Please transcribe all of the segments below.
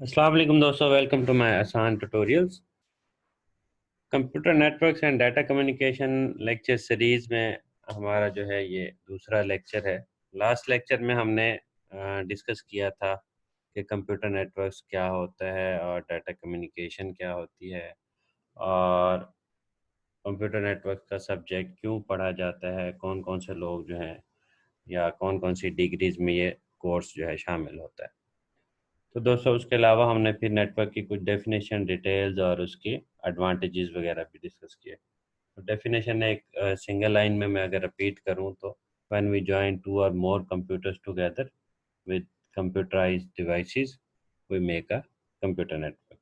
अस्सलाम वालेकुम दोस्तों, वेलकम टू माय आसान tutorials. Computer networks and data communication lecture series में हमारा जो है ये दूसरा लेक्चर है। लास्ट लेक्चर में हमने डिस्कस किया था कि कंप्यूटर नेटवर्क्स क्या होता है और डाटा कम्युनिकेशन क्या होती है, और कंप्यूटर नेटवर्क का सब्जेक्ट क्यों पढ़ा जाता है, कौन कौन से लोग जो हैं या कौन कौन सी डिग्रीज़ में ये कोर्स जो है शामिल होता है। तो दोस्तों उसके अलावा हमने फिर नेटवर्क की कुछ डेफिनेशन, डिटेल्स और उसकी एडवांटेजेस वगैरह भी डिस्कस किए। तो डेफिनेशन एक सिंगल लाइन में मैं अगर रिपीट करूं तो व्हेन वी जॉइन टू और more computers together with computerized devices we make a computer network.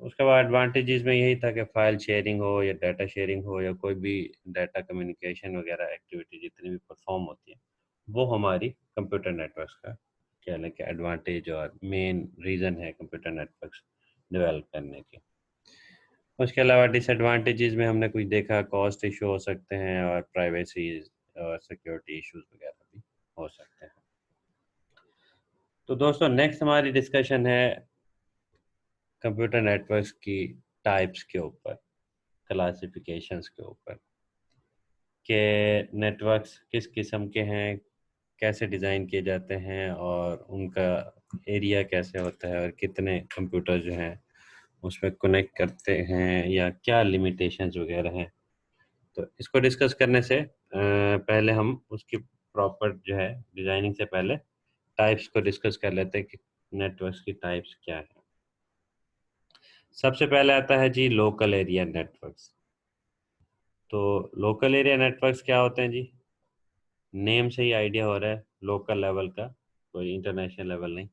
तो उसके बाद एडवांटेजेस में यही था कि फाइल शेयरिंग हो या डाटा शेयरिंग हो या कोई भी डाटा कम्युनिकेशन वगैरह एक्टिविटी जितनी भी परफॉर्म होती है वो हमारी कंप्यूटर नेटवर्क्स का कहने के एडवांटेज और मेन रीज़न है कंप्यूटर नेटवर्क्स डेवलप करने की। उसके अलावा डिसएडवांटेजेस में हमने कुछ देखा, कॉस्ट इशू हो सकते हैं और प्राइवेसी और सिक्योरिटी इश्यूज वगैरह भी हो सकते हैं। तो दोस्तों नेक्स्ट हमारी डिस्कशन है कंप्यूटर नेटवर्क्स की टाइप्स के ऊपर, क्लासिफिकेशंस के ऊपर, कि नेटवर्क्स किस किस्म के हैं, कैसे डिज़ाइन किए जाते हैं और उनका एरिया कैसे होता है और कितने कंप्यूटर जो हैं उसमें कनेक्ट करते हैं या क्या लिमिटेशंस वगैरह हैं। तो इसको डिस्कस करने से पहले हम उसकी प्रॉपर जो है डिज़ाइनिंग से पहले टाइप्स को डिस्कस कर लेते हैं कि नेटवर्क्स की टाइप्स क्या है। सबसे पहले आता है जी लोकल एरिया नेटवर्क्स। तो लोकल एरिया नेटवर्क्स क्या होते हैं जी? नेम से ही आइडिया हो रहा है, लोकल लेवल का, कोई इंटरनेशनल लेवल नहीं।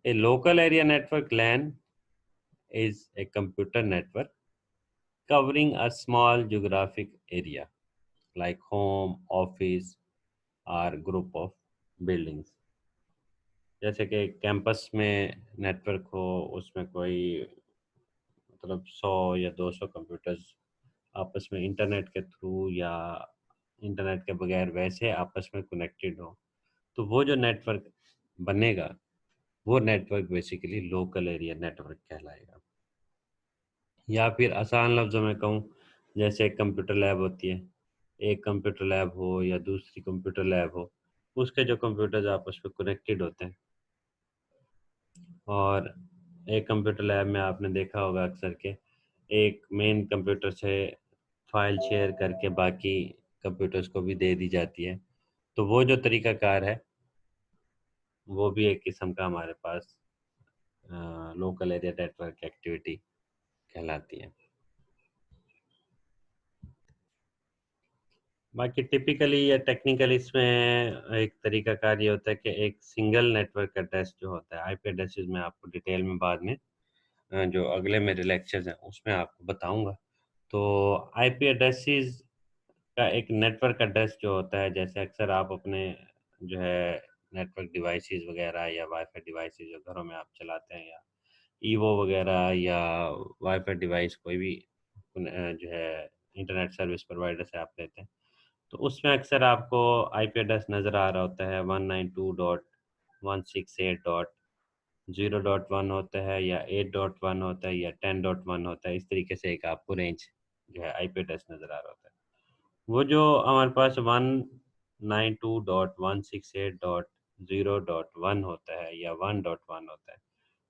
A local area network LAN is a computer network covering a small geographic area like home, office or group of buildings। जैसे कि कैंपस में नेटवर्क हो, उसमें कोई मतलब 100 या 200 कंप्यूटर्स आपस में इंटरनेट के थ्रू या इंटरनेट के बगैर वैसे आपस में कनेक्टेड हो, तो वो जो नेटवर्क बनेगा वो network basically local area network कहलाएगा। या फिर आसान लफ्ज़ों में कहूँ, जैसे एक कंप्यूटर लैब होती है, एक कंप्यूटर लैब हो या दूसरी कंप्यूटर लैब हो, उसके जो कंप्यूटर्स आपस में कनेक्टेड होते हैं, और एक कंप्यूटर लैब में आपने देखा होगा अक्सर के एक मेन कंप्यूटर से फाइल शेयर करके बाकी कंप्यूटर्स को भी दे दी जाती है। तो वो जो तरीक़ाकार है वो भी एक किस्म का हमारे पास लोकल एरिया नेटवर्क एक्टिविटी कहलाती है। बाकी टिपिकली या टेक्निकली इसमें एक तरीकाकार ये होता है कि एक सिंगल नेटवर्क एड्रेस जो होता है, आईपी एड्रेसेस में आपको डिटेल में बाद में जो अगले मेरे लेक्चर्स हैं उसमें आपको बताऊंगा। तो आईपी एड्रेसेस का एक नेटवर्क एड्रेस जो होता है, जैसे अक्सर आप अपने जो है नेटवर्क डिवाइसेस वगैरह या वाईफाई डिवाइसेस जो घरों में आप चलाते हैं, या ईवो वगैरह या वाईफाई डिवाइस कोई भी जो है इंटरनेट सर्विस प्रोवाइडर से आप लेते हैं, तो उसमें अक्सर आपको आईपी एड्रेस नज़र आ रहा होता है 192.168.0.1 होता है या 8.1 होता है या 10.1 होता है। इस तरीके से एक आपको रेंज जो है आईपी एड्रेस नज़र आ रहा होता है। वो जो हमारे पास 192.168.0.1 होता है या 1.1 होता है,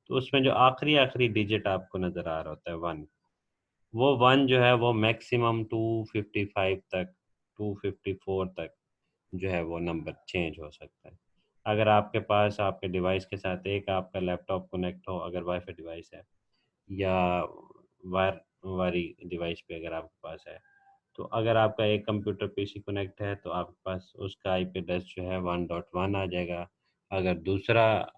तो उसमें जो आखिरी आखिरी डिजिट आपको नज़र आ रहा होता है 1, वो 1 जो है वो मैक्सिमम 255 तक, 254 तक जो है वो नंबर चेंज हो सकता है। अगर आपके पास आपके डिवाइस के साथ एक आपका लैपटॉप कनेक्ट हो, अगर वाईफाई डिवाइस है, या वायर वाली डिवाइस पे अगर आपके पास है, तो अगर आपका एक कंप्यूटर पीसी कनेक्ट है तो आपके पास उसका आईपी एड्रेस जो है 1.1 आ जाएगा। अगर दूसरा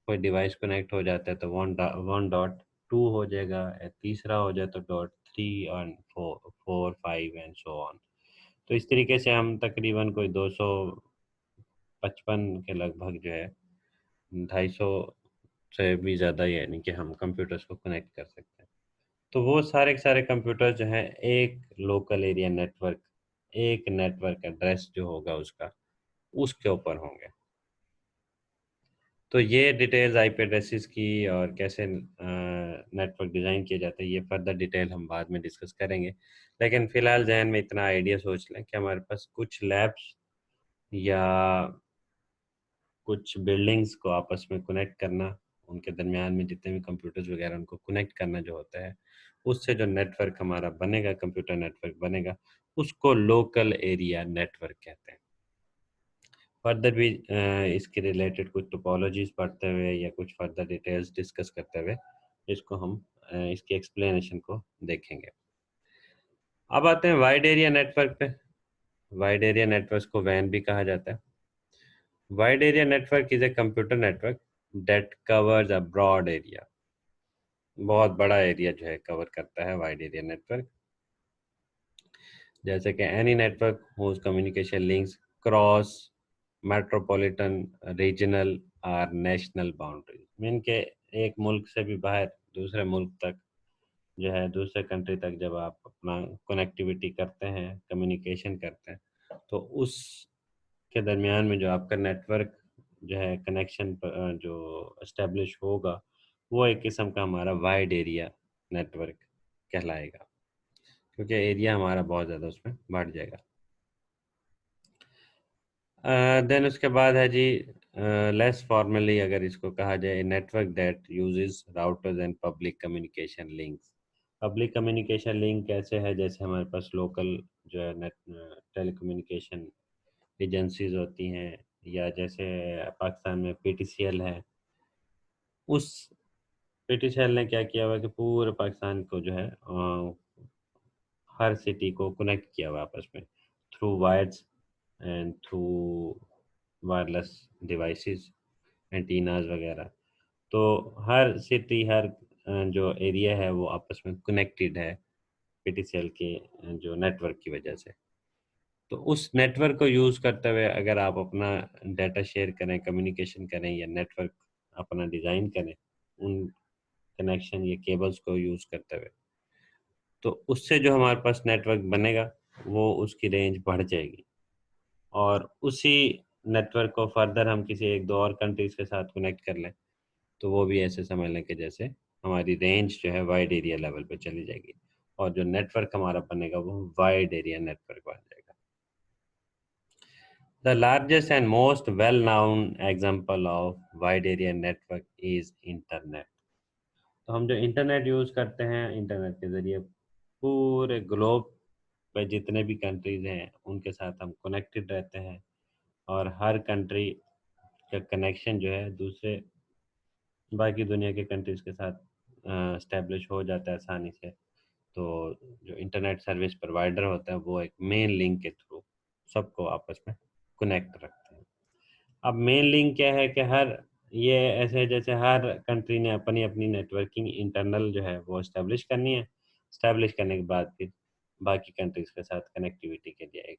कोई डिवाइस कनेक्ट हो जाता है तो 1.2 हो जाएगा, या तीसरा हो जाए तो .3 और 4 5 एंड सो ऑन। तो इस तरीके से हम तकरीबन कोई 255 के लगभग जो है 250 से भी ज़्यादा, यानी कि हम कंप्यूटर्स को कनेक्ट कर सकते हैं। तो वो सारे के सारे कंप्यूटर जो हैं एक लोकल एरिया नेटवर्क, एक नेटवर्क एड्रेस जो होगा उसका, उसके ऊपर होंगे। तो ये डिटेल्स आईपी एड्रेसेस की और कैसे नेटवर्क डिज़ाइन किया जाता है, ये फर्दर डिटेल हम बाद में डिस्कस करेंगे। लेकिन फ़िलहाल जहन में इतना आइडिया सोच लें कि हमारे पास कुछ लैब्स या कुछ बिल्डिंग्स को आपस में कनेक्ट करना, उनके दरमियान में जितने भी कंप्यूटर्स वगैरह उनको कनेक्ट करना जो होता है, उससे जो नेटवर्क हमारा बनेगा, कंप्यूटर नेटवर्क बनेगा, उसको लोकल एरिया नेटवर्क कहते हैं। फर्दर भी इसके रिलेटेड कुछ टोपोलॉजीज पढ़ते हुए या कुछ फर्दर डिटेल्स डिस्कस करते हुए इसको हम इसकी एक्सप्लेनेशन को देखेंगे। अब आते हैं वाइड एरिया नेटवर्क पे। वाइड एरिया नेटवर्क को वैन भी कहा जाता है। Wide area network is a computer network that covers a broad area. बहुत बड़ा एरिया जो है कवर करता है वाइड एरिया नेटवर्क। जैसे कि any network whose communication links cross metropolitan regional और नेशनल बाउंड्रीज, मीन के एक मुल्क से भी बाहर दूसरे मुल्क तक जो है, दूसरे कंट्री तक जब आप अपना कनेक्टिविटी करते हैं, कम्युनिकेशन करते हैं, तो उस के दरमियान में जो आपका नेटवर्क जो है कनेक्शन जो इस्टेब्लिश होगा, वो एक किस्म का हमारा वाइड एरिया नेटवर्क कहलाएगा, क्योंकि एरिया हमारा बहुत ज़्यादा उसमें बढ़ जाएगा। देन उसके बाद है जी लेस फॉर्मली अगर इसको कहा जाए, network that uses routers and public communication links. Public communication link कैसे है, जैसे हमारे पास लोकल जो है नेट टेलीकम्युनिकेशन एजेंसीज होती हैं, या जैसे पाकिस्तान में पीटीसीएल है। उस पीटीसीएल ने क्या किया हुआ कि पूरे पाकिस्तान को जो है हर सिटी को कनेक्ट किया हुआ आपस में through wires and through wireless devices, antennas वगैरह। तो हर सिटी, हर जो एरिया है वो आपस में कनेक्टेड है पीटीसीएल के जो नेटवर्क की वजह से। तो उस नेटवर्क को यूज़ करते हुए अगर आप अपना डाटा शेयर करें, कम्युनिकेशन करें या नेटवर्क अपना डिज़ाइन करें उन कनेक्शन या केबल्स को यूज़ करते हुए, तो उससे जो हमारे पास नेटवर्क बनेगा वो उसकी रेंज बढ़ जाएगी, और उसी नेटवर्क को फर्दर हम किसी एक दो और कंट्रीज़ के साथ कनेक्ट कर लें, तो वो भी ऐसे समझ लें कि जैसे हमारी रेंज जो है वाइड एरिया लेवल पे चली जाएगी, और जो नेटवर्क हमारा बनेगा वो वाइड एरिया नेटवर्क बन जाएगा। The largest and most well-known example of wide area network is internet. तो हम जो इंटरनेट यूज़ करते हैं, इंटरनेट के ज़रिए पूरे ग्लोब पे जितने भी कंट्रीज़ हैं उनके साथ हम कनेक्टेड रहते हैं, और हर कंट्री का कनेक्शन जो है दूसरे बाकी दुनिया के कंट्रीज़ के साथ इस्टेब्लिश हो जाता है आसानी से। तो जो इंटरनेट सर्विस प्रोवाइडर होता है वो एक मेन लिंक के थ्रू सबको आपस में कनेक्ट रखते हैं। अब मेन लिंक क्या है कि हर ये ऐसे जैसे हर कंट्री ने अपनी अपनी नेटवर्किंग इंटरनल जो है वो इस्टेब्लिश करनी है। इस्टेब्लिश करने के बाद फिर बाकी कंट्रीज़ के साथ कनेक्टिविटी के लिए एक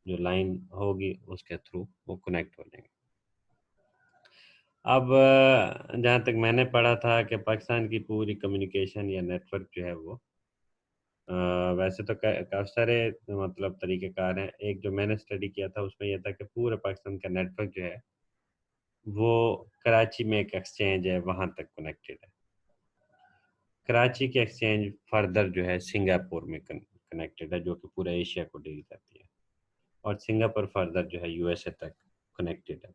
जो लाइन होगी उसके थ्रू वो कनेक्ट हो जाएंगे। अब जहाँ तक मैंने पढ़ा था कि पाकिस्तान की पूरी कम्युनिकेशन या नेटवर्क जो है वो वैसे तो काफ़ी सारे मतलब तरीक़ेकार हैं। एक जो मैंने स्टडी किया था उसमें ये था कि पूरे पाकिस्तान का नेटवर्क जो है वो कराची में एक एक्सचेंज है वहाँ तक कनेक्टेड है। कराची की एक्सचेंज फर्दर जो है सिंगापुर में कनेक्टेड है, जो कि पूरे एशिया को डील करती है, और सिंगापुर फर्दर जो है यूएसए तक कनेक्टेड है।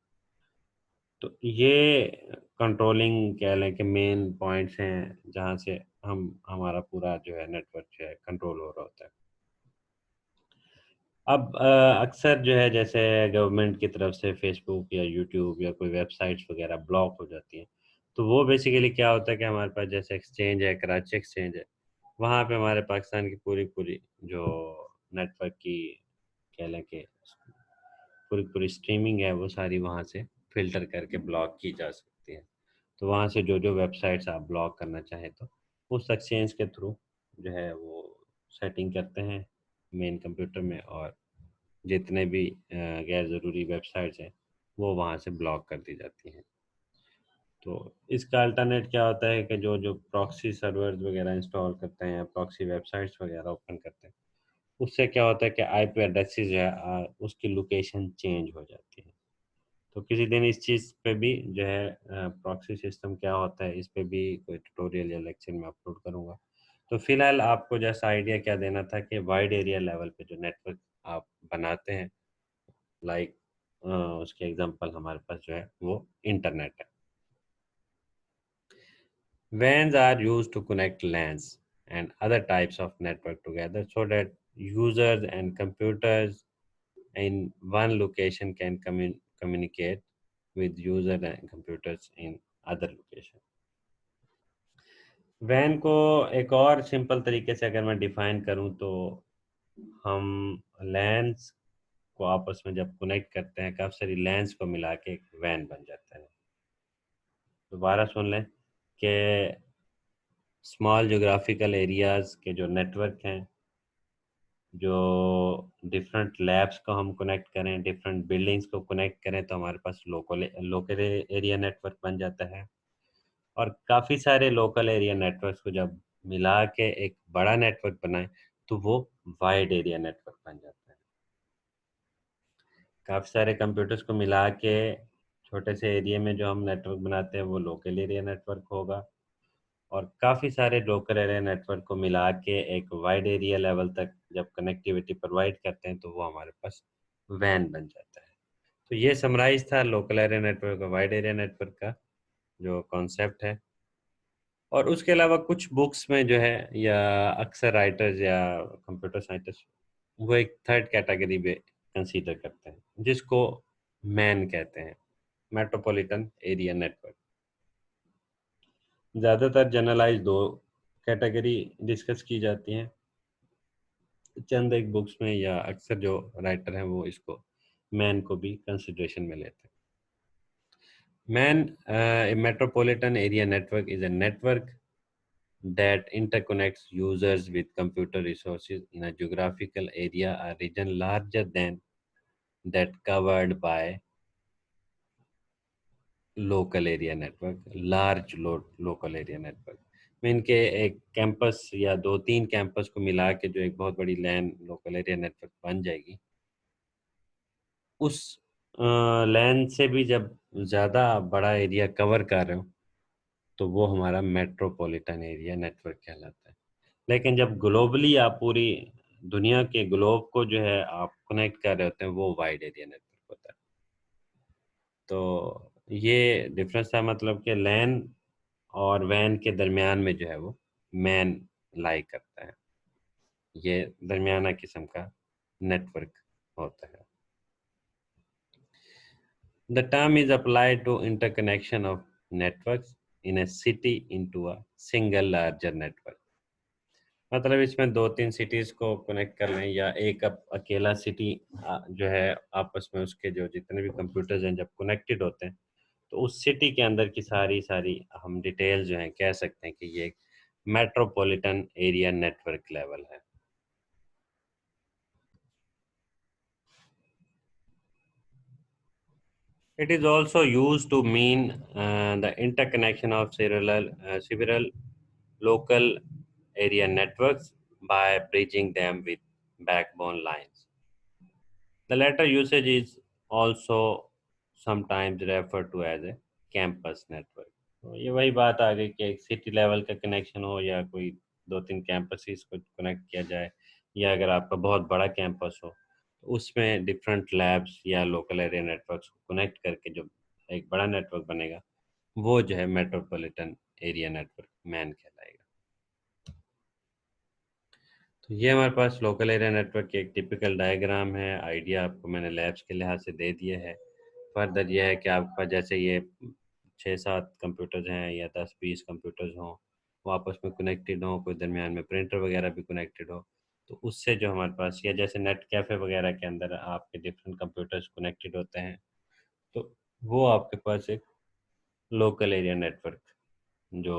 तो ये कंट्रोलिंग कह लें कि मेन पॉइंट्स हैं जहाँ से हम हमारा पूरा जो है नेटवर्क जो है कंट्रोल हो रहा होता है। अब अक्सर जो है जैसे गवर्नमेंट की तरफ से फेसबुक या यूट्यूब या कोई वेबसाइट्स वगैरह ब्लॉक हो जाती हैं, तो वो बेसिकली क्या होता है कि हमारे पास जैसे एक्सचेंज है, कराची एक्सचेंज है, वहाँ पे हमारे पाकिस्तान की पूरी पूरी जो नेटवर्क की कह लें कि पूरी पूरी स्ट्रीमिंग है वो सारी वहाँ से फ़िल्टर करके ब्लॉक की जा सकती है। तो वहाँ से जो जो वेबसाइट्स आप ब्लॉक करना चाहें तो उस एक्सचेंज के थ्रू जो है वो सेटिंग करते हैं मेन कंप्यूटर में, और जितने भी गैर ज़रूरी वेबसाइट्स हैं वो वहाँ से ब्लॉक कर दी जाती हैं। तो इसका अल्टरनेट क्या होता है कि जो जो प्रॉक्सी सर्वर्स वगैरह इंस्टॉल करते हैं या प्रॉक्सी वेबसाइट्स वगैरह ओपन करते हैं, उससे क्या होता है कि आईपी एड्रेसेस जो है उसकी लोकेशन चेंज हो जाती है। तो किसी दिन इस चीज़ पे भी जो है प्रॉक्सी सिस्टम क्या होता है इस पे भी कोई ट्यूटोरियल या लेक्चर में अपलोड करूँगा। तो फिलहाल आपको जैसा आइडिया क्या देना था कि वाइड एरिया लेवल पे जो नेटवर्क आप बनाते हैं, लाइक उसके एग्जांपल हमारे पास जो है वो इंटरनेट है। WANs are used to connect LANs and other types of network together so that users and computers in one location can communicate with user and computers in other location. WAN को एक और simple तरीके से अगर मैं define करूं तो हम LANs को आपस में जब कनेक्ट करते हैं काफ़ी सारी LANs को मिला के एक WAN बन जाता है। दोबारा सुन लें कि स्मॉल जोग्राफिकल एरियाज़ के जो नेटवर्क हैं, जो डिफरेंट लैब्स को हम कनेक्ट करें, डिफरेंट बिल्डिंग्स को कनेक्ट करें तो हमारे पास लोकल लोकल एरिया नेटवर्क बन जाता है। और काफ़ी सारे लोकल एरिया नेटवर्क्स को जब मिला के एक बड़ा नेटवर्क बनाएं तो वो वाइड एरिया नेटवर्क बन जाता है। काफ़ी सारे कंप्यूटर्स को मिला के छोटे से एरिया में जो हम नेटवर्क बनाते हैं वो लोकल एरिया नेटवर्क होगा, और काफ़ी सारे लोकल एरिया नेटवर्क को मिला के एक वाइड एरिया लेवल तक जब कनेक्टिविटी प्रोवाइड करते हैं तो वो हमारे पास वैन बन जाता है। तो ये समराइज था लोकल एरिया नेटवर्क और वाइड एरिया नेटवर्क का जो कॉन्सेप्ट है। और उसके अलावा कुछ बुक्स में जो है या अक्सर राइटर्स या कंप्यूटर साइंटिस्ट वो एक थर्ड कैटेगरी में कंसीडर करते हैं जिसको मैन कहते हैं, मेट्रोपॉलिटन एरिया नेटवर्क। ज़्यादातर जनरलाइज दो कैटेगरी डिस्कस की जाती हैं, चंद एक बुक्स में या अक्सर जो राइटर हैं वो इसको मैन को भी कंसिडरेशन में लेते हैं। Man a metropolitan area network is a network that interconnects users with computer resources in a geographical area or region larger than that covered by local area network, large local area network में इनके एक campus या दो तीन campus को मिला के जो एक बहुत बड़ी लैन लोकल एरिया नेटवर्क बन जाएगी, उस लैन से भी जब ज़्यादा बड़ा एरिया कवर कर रहे हो तो वो हमारा मेट्रोपॉलिटन एरिया नेटवर्क कहलाता है। लेकिन जब ग्लोबली आप पूरी दुनिया के ग्लोब को जो है आप कनेक्ट कर रहे होते हैं वो वाइड एरिया नेटवर्क होता है। तो ये डिफरेंस था, मतलब कि लैन और वैन के दरमियान में जो है वो मैन लाई करता है। ये दरमियाना किस्म का नेटवर्क होता है। The term is applied to interconnection of networks in a city into a single larger network। मतलब इसमें दो तीन सिटीज को कनेक्ट कर लें या एक अकेला सिटी जो है आपस में उसके जो जितने भी कंप्यूटर्स हैं जब कनेक्टेड होते हैं तो उस सिटी के अंदर की सारी सारी हम डिटेल जो हैं कह सकते हैं कि ये एक मेट्रोपॉलिटन एरिया नेटवर्क लेवल है। It is also used to mean the interconnection of several local area networks by bridging them with backbone lines. The latter usage is also sometimes referred to as a campus network। तो ये वही बात आ गई कि एक city level का connection हो या कोई दो तीन कैंपसेस को कनेक्ट किया जाए, या अगर आपका बहुत बड़ा कैंपस हो तो उसमें डिफरेंट लैब्स या लोकल एरिया नेटवर्क्स को कनेक्ट करके जो एक बड़ा नेटवर्क बनेगा वो जो है मेट्रोपॉलिटन एरिया नेटवर्क मैन कहलाएगा। तो ये हमारे पास लोकल एरिया नेटवर्क की एक टिपिकल डायग्राम है। आइडिया आपको मैंने लैब्स के लिहाज से दे दिया है। फर्दर यह है कि आपके पास जैसे ये 6-7 कंप्यूटर्स हैं या 10-20 कंप्यूटर्स हों, वो आपस में कनेक्टेड हों, कोई दरमियान में प्रिंटर वगैरह भी कनेक्टेड हो, तो उससे जो हमारे पास, या जैसे नेट कैफ़े वगैरह के अंदर आपके डिफरेंट कंप्यूटर्स कनेक्टेड होते हैं, तो वो आपके पास एक लोकल एरिया नेटवर्क जो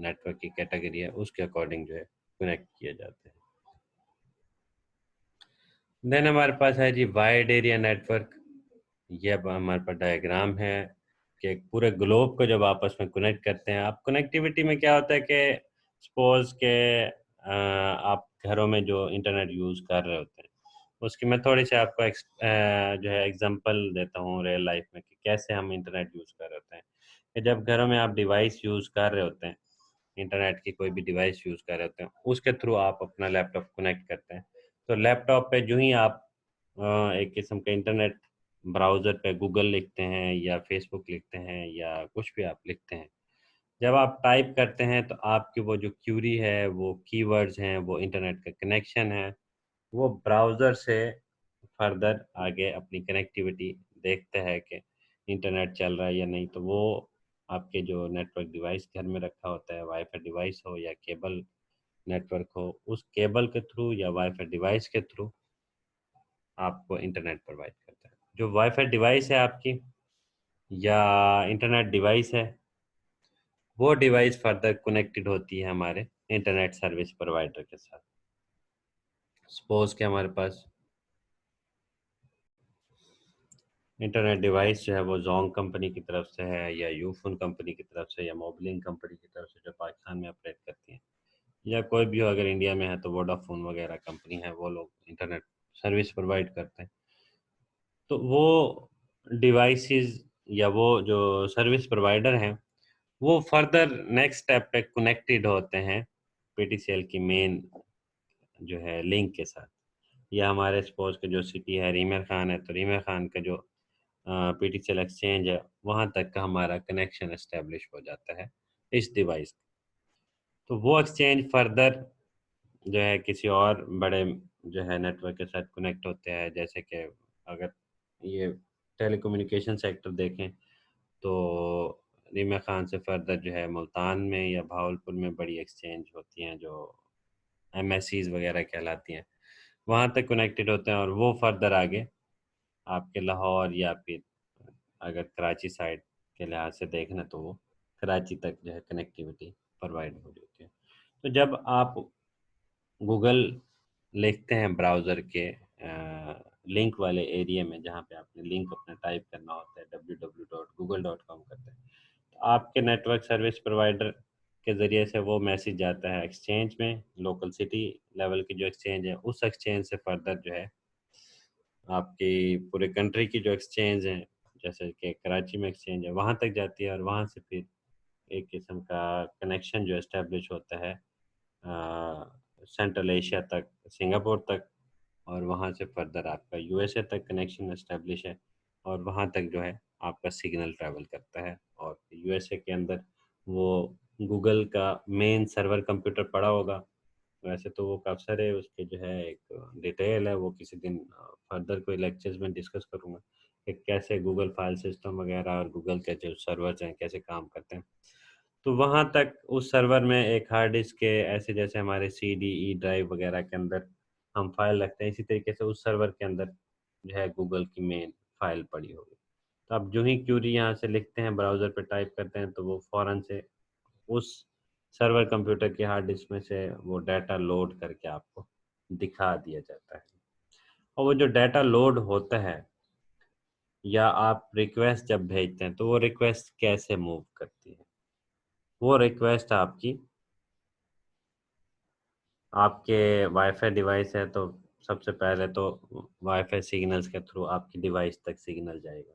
नेटवर्क की कैटेगरी है उसके अकॉर्डिंग जो है कनेक्ट किए जाते हैं। देन हमारे पास है जी वाइड एरिया नेटवर्क। ये अब हमारे पास डायग्राम है कि एक पूरे ग्लोब को जब आपस में कनेक्ट करते हैं। आप कनेक्टिविटी में क्या होता है कि सपोज के आप घरों में जो इंटरनेट यूज़ कर रहे होते हैं उसकी मैं थोड़ी सी आपको जो है एग्जांपल देता हूँ रियल लाइफ में कि कैसे हम इंटरनेट यूज़ कर रहे होते हैं। कि जब घरों में आप डिवाइस यूज़ कर रहे होते हैं, इंटरनेट की कोई भी डिवाइस यूज़ कर रहे होते हैं, उसके थ्रू आप अपना लैपटॉप कनेक्ट करते हैं। तो लैपटॉप पे जो ही आप एक किस्म का इंटरनेट ब्राउज़र पे गूगल लिखते हैं या फ़ेसबुक लिखते हैं या कुछ भी आप लिखते हैं, जब आप टाइप करते हैं तो आपकी वो जो क्यूरी है, वो कीवर्ड्स हैं, वो इंटरनेट का कनेक्शन है, वो ब्राउज़र से फर्दर आगे अपनी कनेक्टिविटी देखता है कि इंटरनेट चल रहा है या नहीं, तो वो आपके जो नेटवर्क डिवाइस घर में रखा होता है, वाईफ़ाई डिवाइस हो या केबल नेटवर्क हो, उस केबल के थ्रू या वाईफ़ाई डिवाइस के थ्रू आपको इंटरनेट प्रोवाइड करता है। जो वाईफ़ाई डिवाइस है आपकी या इंटरनेट डिवाइस है, वो डिवाइस फर्दर कनेक्टेड होती है हमारे इंटरनेट सर्विस प्रोवाइडर के साथ। सपोज़ कि हमारे पास इंटरनेट डिवाइस जो है वो ज़ोंग कंपनी की तरफ से है या यूफोन कंपनी की तरफ से या मोबिलिंग कंपनी की तरफ से जो पाकिस्तान में ऑपरेट करती हैं, या कोई भी हो अगर इंडिया में है तो वोडाफोन वगैरह कंपनी है, वो लोग इंटरनेट सर्विस प्रोवाइड करते हैं। तो वो डिवाइसेस या वो जो सर्विस प्रोवाइडर हैं, वो फर्दर नेक्स्ट स्टेप पे कनेक्टेड होते हैं पीटीसीएल की मेन जो है लिंक के साथ। या हमारे सपोज़ के जो सिटी है रीमर खान है, तो रीमर खान का जो पीटीसीएल एक्सचेंज है, वहाँ तक का हमारा कनेक्शन एस्टेब्लिश हो जाता है इस डिवाइस। तो वो एक्सचेंज फर्दर जो है किसी और बड़े जो है नेटवर्क के साथ कनेक्ट होते हैं, जैसे कि अगर ये टेलीकम्युनिकेशन सेक्टर देखें तो रीमा खान से फर्दर जो है मुल्तान में या भावलपुर में बड़ी एक्सचेंज होती हैं जो एमएससीज वगैरह कहलाती हैं, वहाँ तक कनेक्टेड होते हैं और वो फर्दर आगे आपके लाहौर या फिर अगर कराची साइड के लिहाज से देखना तो वो कराची तक जो है कनेक्टिविटी प्रोवाइड हो रही होती है। तो जब आप गूगल लिखते हैं ब्राउज़र के लिंक वाले एरिया में जहाँ पे आपने लिंक अपना टाइप करना होता है www.google.com करते हैं, तो आपके नेटवर्क सर्विस प्रोवाइडर के ज़रिए से वो मैसेज जाता है एक्सचेंज में, लोकल सिटी लेवल की जो एक्सचेंज है उस एक्सचेंज से फर्दर जो है आपकी पूरे कंट्री की जो एक्सचेंज हैं, जैसे कि कराची में एक्सचेंज है, वहाँ तक जाती है और वहाँ से फिर एक किस्म का कनेक्शन जो एस्टेब्लिश होता है सेंट्रल एशिया तक, सिंगापुर तक, और वहाँ से फर्दर आपका यूएसए तक कनेक्शन एस्टेब्लिश है और वहाँ तक जो है आपका सिग्नल ट्रैवल करता है और यूएसए के अंदर वो गूगल का मेन सर्वर कंप्यूटर पड़ा होगा। वैसे तो वो काफ़ी सारे उसके जो है एक डिटेल है, वो किसी दिन फर्दर कोई लेक्चर्स में डिस्कस करूँगा कि कैसे गूगल फाइल सिस्टम वगैरह और गूगल के जो सर्वर्स हैं कैसे काम करते हैं। तो वहाँ तक उस सर्वर में एक हार्ड डिस्क के ऐसे जैसे हमारे सीडी, ई ड्राइव वगैरह के अंदर हम फाइल रखते हैं, इसी तरीके से उस सर्वर के अंदर जो है गूगल की मेन फाइल पड़ी होगी। तो आप जो ही क्यूरी यहाँ से लिखते हैं, ब्राउज़र पे टाइप करते हैं, तो वो फ़ौरन से उस सर्वर कंप्यूटर की हार्ड डिस्क में से वो डाटा लोड करके आपको दिखा दिया जाता है। और वो जो डाटा लोड होता है या आप रिक्वेस्ट जब भेजते हैं, तो वो रिक्वेस्ट कैसे मूव करती है? वो रिक्वेस्ट आपकी आपके वाईफ़ाई डिवाइस है तो सबसे पहले तो वाईफ़ाई सिग्नल्स के थ्रू आपकी डिवाइस तक सिग्नल जाएगा।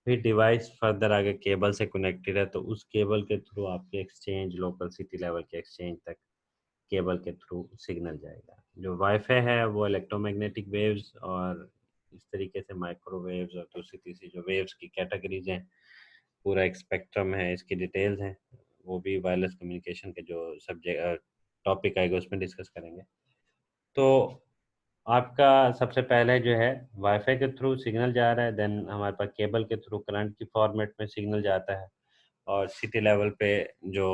फिर डिवाइस फर्दर आगे केबल से कनेक्टेड है तो उस केबल के थ्रू आपके एक्सचेंज लोकल सिटी लेवल के एक्सचेंज तक केबल के थ्रू सिग्नल जाएगा। जो वाईफ़ाई है वो इलेक्ट्रोमैग्नेटिक वेव्स और इस तरीके से माइक्रोवेव्स और दूसरी-तीसरी जो वेव्स की कैटेगरीज़ हैं, पूरा एक स्पेक्ट्रम है, इसकी डिटेल्स हैं। वो भी वायरलेस कम्युनिकेशन के जो टॉपिक आएगा उसमें डिस्कस करेंगे। तो आपका सबसे पहले जो है वाईफ़ाई के थ्रू सिग्नल जा रहा है, देन हमारे पास केबल के थ्रू करंट की फॉर्मेट में सिग्नल जाता है और सिटी लेवल पे जो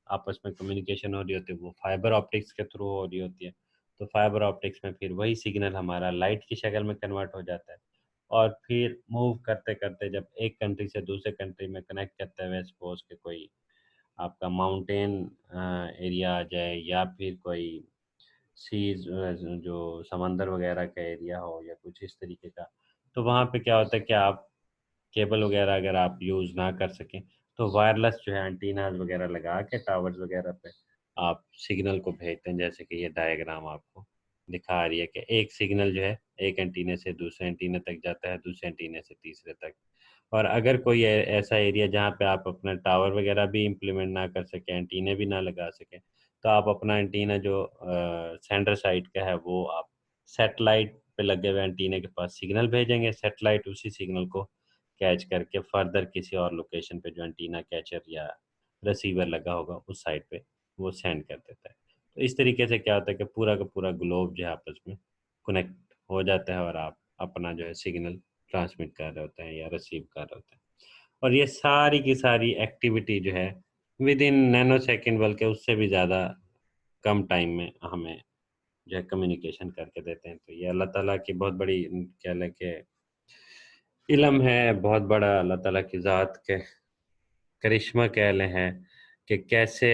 आपस में कम्युनिकेशन हो रही होती है वो फाइबर ऑप्टिक्स के थ्रू हो रही होती है। तो फाइबर ऑप्टिक्स में फिर वही सिग्नल हमारा लाइट की शक्ल में कन्वर्ट हो जाता है और फिर मूव करते-करते जब एक कंट्री से दूसरे कंट्री में कनेक्ट करते हुए सपोज़ कि कोई आपका माउंटेन एरिया आ जाए या फिर कोई सीज़ जो समंदर वगैरह का एरिया हो या कुछ इस तरीके का, तो वहाँ पे क्या होता है कि आप केबल वगैरह अगर आप यूज़ ना कर सकें, तो वायरलेस जो है एंटीनाज़ वगैरह लगा के टावर्स वगैरह पे आप सिग्नल को भेजते हैं, जैसे कि ये डायग्राम आपको दिखा रही है कि एक सिग्नल जो है एक एंटीने से दूसरे एंटीने तक जाता है, दूसरे एंटीने से तीसरे तक। और अगर कोई ऐसा एरिया जहाँ पे आप अपना टावर वगैरह भी इम्प्लीमेंट ना कर सकें, एंटीने भी ना लगा सकें, तो आप अपना एंटीना जो सेंटर साइड का है वो आप सेटेलाइट पे लगे हुए एंटीने के पास सिग्नल भेजेंगे, सेटेलाइट उसी सिग्नल को कैच करके फर्दर किसी और लोकेशन पे जो एंटीना कैचर या रिसीवर लगा होगा उस साइड पे वो सेंड कर देता है। तो इस तरीके से क्या होता है कि पूरा का पूरा ग्लोब जो है आपस में कनेक्ट हो जाता है और आप अपना जो है सिग्नल ट्रांसमिट कर रहे होते हैं या रिसीव कर रहे होते हैं। और ये सारी की सारी एक्टिविटी जो है विद इन नैनो सेकेंड, बल्कि उससे भी ज़्यादा कम टाइम में हमें जो है कम्युनिकेशन करके देते हैं। तो ये अल्लाह ताला की बहुत बड़ी क्या लें कि इल्म है, बहुत बड़ा अल्लाह ताला की ज़ात के करिश्मा कह लें हैं कि कैसे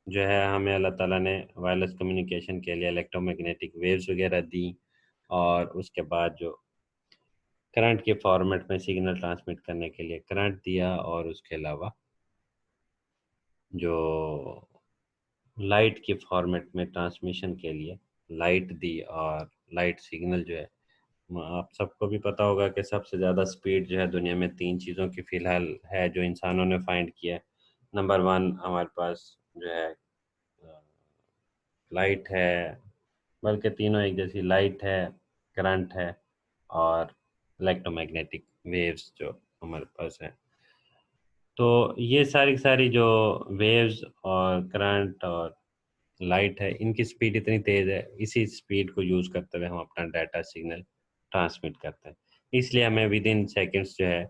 जो है हमें अल्लाह ताला ने वायरलेस कम्युनिकेशन के लिए इलेक्ट्रोमैग्नेटिक वेव्स वगैरह दी, और उसके बाद जो करंट के फॉर्मेट में सिग्नल ट्रांसमिट करने के लिए करंट दिया, और उसके अलावा जो लाइट के फॉर्मेट में ट्रांसमिशन के लिए लाइट दी। और लाइट सिग्नल जो है आप सबको भी पता होगा कि सबसे ज़्यादा स्पीड जो है दुनिया में तीन चीज़ों की फ़िलहाल है जो इंसानों ने फाइंड किया है। नंबर वन हमारे पास जो है लाइट है, बल्कि तीनों एक जैसी, लाइट है, करंट है, और इलेक्ट्रोमैग्नेटिक वेव्स जो हमारे पास है। तो ये सारी सारी जो वेव्स और करंट और लाइट है, इनकी स्पीड इतनी तेज़ है, इसी स्पीड को यूज़ करते हुए हम अपना डाटा सिग्नल ट्रांसमिट करते हैं। इसलिए हमें विद इन सेकेंड्स जो है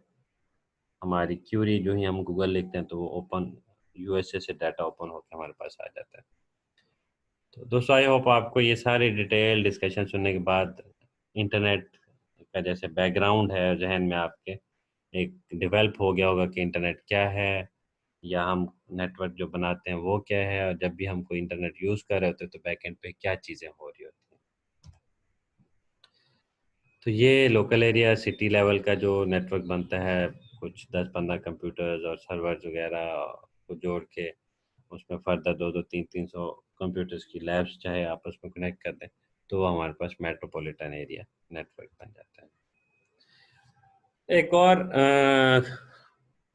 हमारी क्यूरी जो ही हम गूगल लिखते हैं तो वो ओपन यूएसए से डाटा ओपन होकर हमारे पास आ जाता है। तो दोस्तों आई होप आपको ये सारी डिटेल डिस्कशन सुनने के बाद इंटरनेट का जैसे बैकग्राउंड है जहन में आपके एक डेवलप हो गया होगा कि इंटरनेट क्या है, या हम नेटवर्क जो बनाते हैं वो क्या है, और जब भी हम कोई इंटरनेट यूज़ कर रहे होते हैं तो बैकएंड पे क्या चीज़ें हो रही होती हैं। तो ये लोकल एरिया सिटी लेवल का जो नेटवर्क बनता है, कुछ 10-15 कंप्यूटर्स और सर्वर्स वगैरह को जोड़ के उसमें फर्दर 2-2 300 कंप्यूटर्स की लैब्स चाहे आपस में कनेक्ट कर दें, तो वो हमारे पास मेट्रोपॉलिटन एरिया नेटवर्क बन जाता है। एक और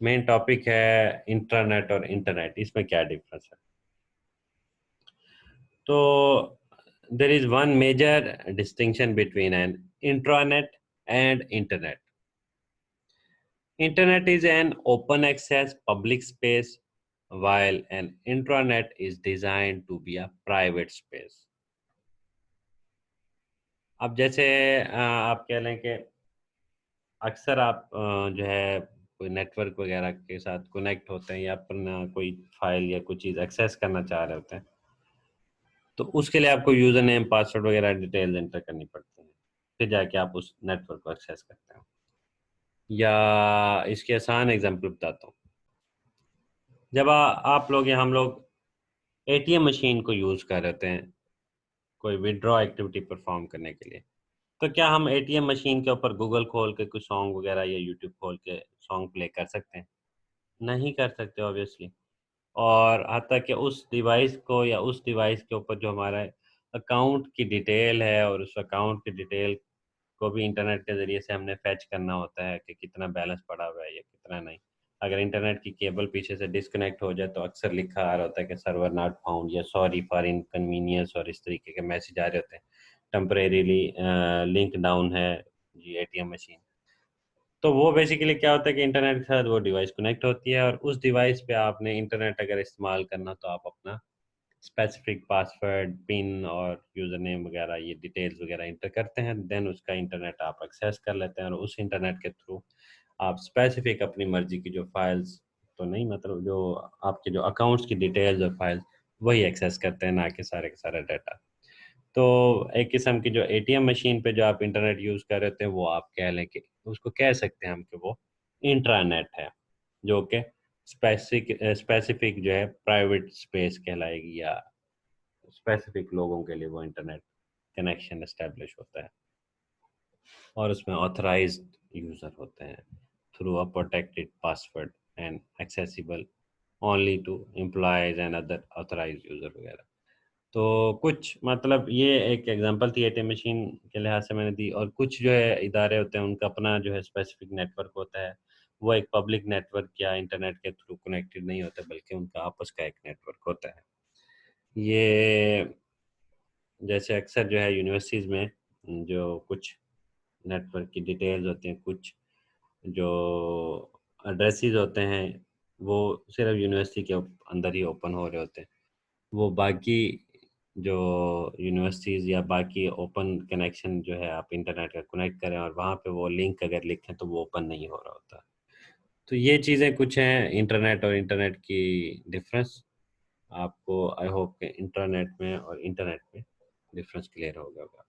मेन टॉपिक है इंटरनेट और इंटरनेट, इसमें क्या डिफरेंस है। तो there is one major distinction between an intranet and internet. Internet is an open access public space, while an intranet is designed to be a private space. अब जैसे आप कह लें कि अक्सर आप जो है कोई नेटवर्क वगैरह के साथ कनेक्ट होते हैं या अपना कोई फाइल या कोई चीज़ एक्सेस करना चाह रहे होते हैं, तो उसके लिए आपको यूज़र नेम पासवर्ड वगैरह डिटेल्स एंटर करनी पड़ती हैं, फिर जाके आप उस नेटवर्क को एक्सेस करते हैं। या इसके आसान एग्जांपल बताता हूँ। जब आप लोग या हम लोग एटीएम मशीन को यूज़ कर रहे हैं कोई विड्रॉ एक्टिविटी परफॉर्म करने के लिए, तो क्या हम एटीएम मशीन के ऊपर गूगल खोल के कुछ सॉन्ग वगैरह या यूट्यूब खोल के सॉन्ग प्ले कर सकते हैं? नहीं कर सकते ऑब्वियसली। और हत्ता कि उस डिवाइस को या उस डिवाइस के ऊपर जो हमारा अकाउंट की डिटेल है, और उस अकाउंट की डिटेल को भी इंटरनेट के ज़रिए से हमने फैच करना होता है कि कितना बैलेंस पड़ा हुआ है या कितना नहीं। अगर इंटरनेट की केबल पीछे से डिस्कनेक्ट हो जाए तो अक्सर लिखा आ रहा होता है कि सर्वर नॉट फाउंड या सॉरी फॉर इनकन्वीनियंस, और इस तरीके के मैसेज आ रहे होते हैं। टेम्परेरीली लिंक डाउन है जी एटीएम मशीन। तो वो बेसिकली क्या होता है कि इंटरनेट के साथ वो डिवाइस कनेक्ट होती है, और उस डिवाइस पे आपने इंटरनेट अगर इस्तेमाल करना तो आप अपना स्पेसिफिक पासवर्ड, पिन और यूज़र नेम वगैरह ये डिटेल्स वगैरह इंटर करते हैं, देन उसका इंटरनेट आप एक्सेस कर लेते हैं, और उस इंटरनेट के थ्रू आप स्पेसिफिक अपनी मर्ज़ी की जो फाइल्स, तो नहीं मतलब जो आपके जो अकाउंट्स की डिटेल्स और फाइल्स वही एक्सेस करते हैं, ना कि सारे का सारा डाटा। तो एक किस्म की जो एटीएम मशीन पे जो आप इंटरनेट यूज़ कर रहे थे वो आप कह लें कि उसको कह सकते हैं हम कि वो इंट्रानेट है, जो कि स्पेसिफिक जो है प्राइवेट स्पेस कहलाएगी, या स्पेसिफिक लोगों के लिए वो इंटरनेट कनेक्शन एस्टेब्लिश होता है, और उसमें ऑथराइज्ड यूज़र होते हैं through a protected password and accessible only to employees and other authorized user वगैरह। तो कुछ मतलब ये एक एग्जांपल थी एटीएम मशीन के लिहाज से मैंने दी, और कुछ जो है इदारे होते हैं उनका अपना जो है स्पेसिफिक नेटवर्क होता है। वो एक पब्लिक नेटवर्क या इंटरनेट के थ्रू कनेक्टेड नहीं होता, बल्कि उनका आपस का एक नेटवर्क होता है। ये जैसे अक्सर जो है यूनिवर्सिटीज़ में जो कुछ नेटवर्क की डिटेल्स होती हैं, कुछ जो एड्रेसेस होते हैं, वो सिर्फ यूनिवर्सिटी के अंदर ही ओपन हो रहे होते हैं। वो बाकी जो यूनिवर्सिटीज़ या बाकी ओपन कनेक्शन जो है आप इंटरनेट का कनेक्ट करें और वहाँ पे वो लिंक अगर लिखें तो वो ओपन नहीं हो रहा होता। तो ये चीज़ें कुछ हैं इंटरनेट और इंटरनेट की डिफरेंस। आपको आई होप के इंटरनेट में और इंटरनेट में डिफरेंस क्लियर हो गया होगा।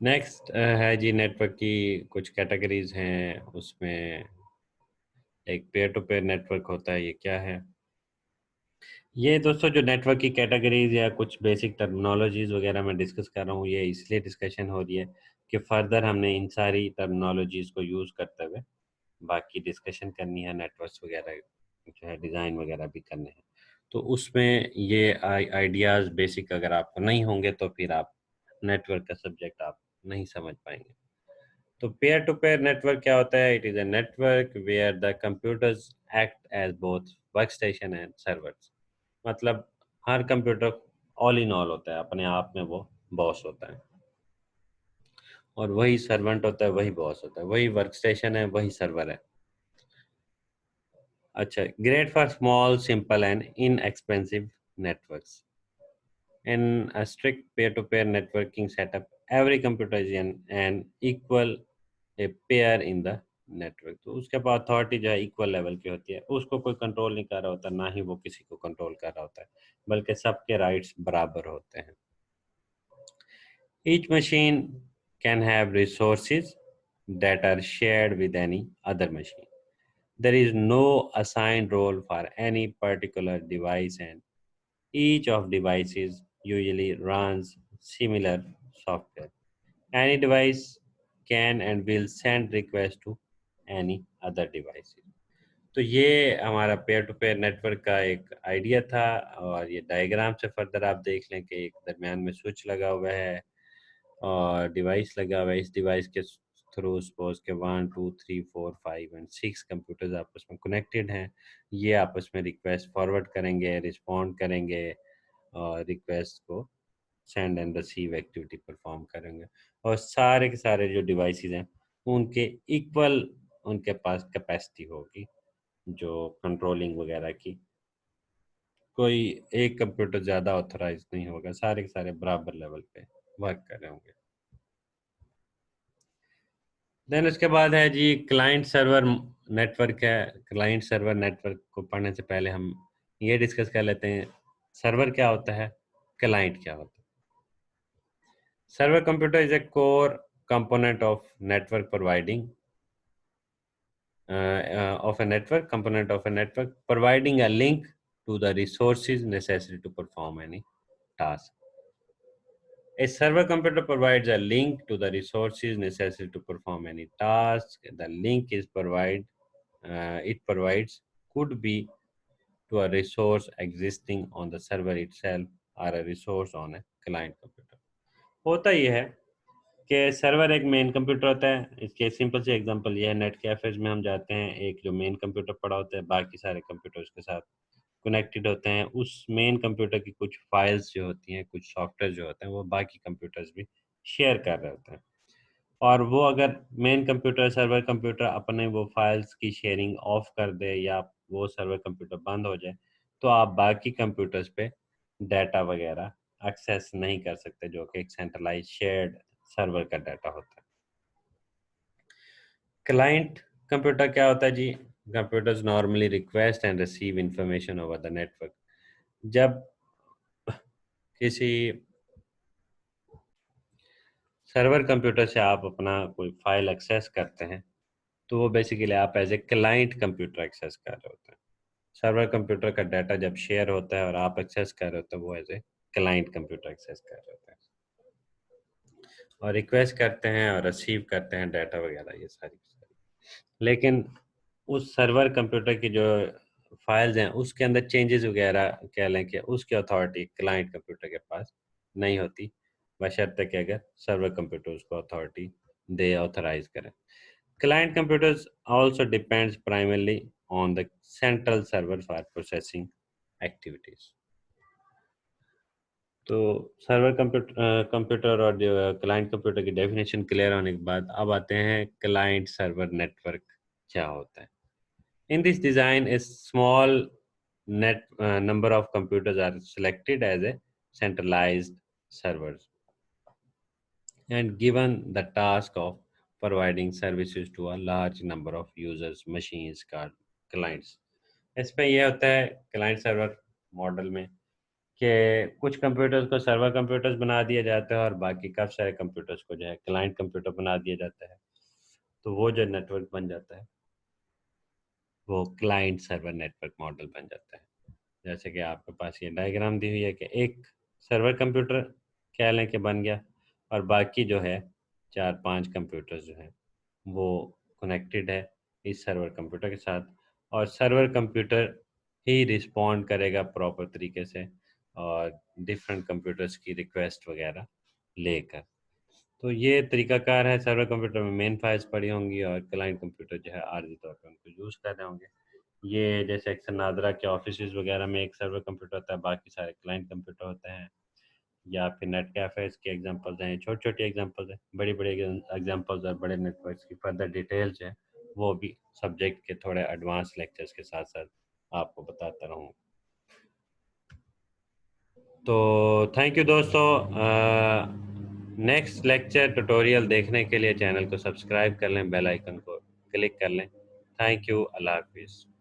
नेक्स्ट है जी नेटवर्क की कुछ कैटेगरीज हैं, उसमें एक पेयर टू पेयर नेटवर्क होता है। ये क्या है? ये दोस्तों जो नेटवर्क की कैटेगरीज या कुछ बेसिक टर्मिनोलॉजीज वगैरह मैं डिस्कस कर रहा हूँ, ये इसलिए डिस्कशन हो रही है कि फर्दर हमने इन सारी टर्मिनोलॉजीज को यूज़ करते हुए बाकी डिस्कशन करनी है, नेटवर्क्स वगैरह जो है डिज़ाइन वगैरह भी करने हैं। तो उसमें ये आइडियाज़ बेसिक अगर आपको नहीं होंगे तो फिर आप नेटवर्क का सब्जेक्ट आप नहीं समझ पाएंगे। तो पेयर टू पेयर नेटवर्क क्या होता है? It is a network where the computers act as both workstation and servers. मतलब हर कंप्यूटर ऑल इन ऑल होता है, अपने आप में वो बॉस होता है, और वही सर्वेंट होता है, वही बॉस होता है, वही वर्क स्टेशन है, वही सर्वर है। अच्छा, great for small simple and inexpensive networks. In a strict peer-to-peer networking setup, every computer is an equal a pair in the network. तो उसके पास अथॉरिटी जो है इक्वल लेवल की होती है, उसको कोई कंट्रोल नहीं कर रहा होता, ना ही वो किसी को कंट्रोल कर रहा होता है, बल्कि सबके राइट्स बराबर होते हैं। Each machine can have resources that are shared with any other machine. There is no assigned role for any particular device, and each of devices usually runs similar software. Any device can and will send request to any other devices. तो ये हमारा pair to pair network का एक idea था, और ये diagram से further आप देख लें कि एक दरमियान में स्विच लगा हुआ है और डिवाइस लगा हुआ है। इस डिवाइस के थ्रू सपोज के 1 2 3 4 5 एंड 6 कंप्यूटर्स आपस में कनेक्टेड हैं। ये आपस में रिक्वेस्ट फॉरवर्ड करेंगे, रिस्पॉन्ड करेंगे, और रिक्वेस्ट को send and receive activity perform करेंगे। और सारे के सारे जो डिवाइसेस हैं उनके इक्वल उनके पास कैपेसिटी होगी जो कंट्रोलिंग वगैरह की। कोई एक कंप्यूटर ज़्यादा ऑथराइज नहीं होगा, सारे के सारे बराबर लेवल पे वर्क कर रहे होंगे। देन उसके बाद है जी क्लाइंट सर्वर नेटवर्क है। क्लाइंट सर्वर नेटवर्क को पढ़ने से पहले हम ये डिस्कस कर लेते हैं सर्वर क्या होता है, क्लाइंट क्या होता है। Server computer is a core component of network providing of a network component of a network providing a link to the resources necessary to perform any task. A server computer provides a link to the resources necessary to perform any task. The link is it provides could be to a resource existing on the server itself or a resource on a client computer. होता ये है कि server एक main computer होता है। इसके simple सी example ये है, नेट कैफेज में हम जाते हैं, एक जो मेन कंप्यूटर पड़ा होता है, बाकी सारे कंप्यूटर उसके साथ कनेक्टेड होते हैं। उस मेन कंप्यूटर की कुछ फाइल्स जो होती हैं, कुछ सॉफ्टवेयर जो होते हैं, वो बाकी कंप्यूटर्स भी शेयर कर रहे होते हैं। और वो अगर मेन कंप्यूटर सर्वर कंप्यूटर अपने वो फाइल्स की शेयरिंग ऑफ कर दे या वो सर्वर कंप्यूटर बंद हो जाए, तो आप बाकी कंप्यूटर्स पे डाटा वगैरह एक्सेस नहीं कर सकते, जो कि एक सेंट्रलाइज शेयर्ड सर्वर का डाटा होता है। क्लाइंट कंप्यूटर क्या होता है जी? Computers normally request and receive information over the network. जब किसी सर्वर कंप्यूटर से आप अपना कोई फाइल एक्सेस करते हैं, तो वो बेसिकली आप as a client computer access कर रहे होते हैं। सर्वर कंप्यूटर का डाटा जब शेयर होता है और आप एक्सेस कर रहे होते हैं, वो as a client computer access कर रहे होते हैं, और रिक्वेस्ट करते हैं और रिसीव करते हैं डाटा वगैरह, ये सारी। लेकिन उस सर्वर कंप्यूटर की जो फाइल्स हैं उसके अंदर चेंजेस वगैरह कह लें कि उसकी अथॉरिटी क्लाइंट कंप्यूटर के पास नहीं होती, बशर्ते कि अगर सर्वर कंप्यूटर उसको अथॉरिटी दे, ऑथराइज करें। Client computers also depends primarily on the central server for processing activities. तो सर्वर कंप्यूटर और जो क्लाइंट कंप्यूटर की डेफिनेशन क्लियर होने के बाद अब आते हैं क्लाइंट सर्वर नेटवर्क क्या होता है। In this design A small net number of computers are selected as a centralized servers and given the task of providing services to a large number of users machines called clients। इसमें यह होता है client server model में कि कुछ computers को server computers बना दिया जाता है और बाकी काफ़ी सारे कंप्यूटर्स को जो है क्लाइंट कंप्यूटर बना दिया जाता है। तो वो जो नेटवर्क बन जाता है वो क्लाइंट सर्वर नेटवर्क मॉडल बन जाता है। जैसे कि आपके पास ये डायग्राम दी हुई है कि एक सर्वर कंप्यूटर कह लें कि बन गया और बाकी जो है 4-5 कंप्यूटर्स जो हैं वो कनेक्टेड है इस सर्वर कंप्यूटर के साथ और सर्वर कंप्यूटर ही रिस्पॉन्ड करेगा प्रॉपर तरीके से और डिफरेंट कंप्यूटर्स की रिक्वेस्ट वगैरह लेकर। तो ये तरीकाकार है, सर्वर कंप्यूटर में मेन फाइल्स पड़ी होंगी और क्लाइंट कंप्यूटर जो है आर्जी तौर पर उनको यूज़ कर रहे होंगे। ये जैसे अक्सर नादरा के ऑफिसेज वगैरह में एक सर्वर कंप्यूटर होता है, बाकी सारे क्लाइंट कंप्यूटर होते हैं, या फिर नेट कैफ़ेज़ के एग्जांपल्स हैं, छोटी-छोटी एग्जांपल्स हैं, बड़ी-बड़ी एग्जांपल्स और बड़े नेटवर्क्स की फर्दर डिटेल्स हैं, वो भी सब्जेक्ट के थोड़े एडवांस लेक्चर्स के साथ-साथ आपको बताता रहूँगा। तो थैंक यू दोस्तों। नेक्स्ट लेक्चर ट्यूटोरियल देखने के लिए चैनल को सब्सक्राइब कर लें, बेल आइकन को क्लिक कर लें। थैंक यू, अल्लाह हाफिज़।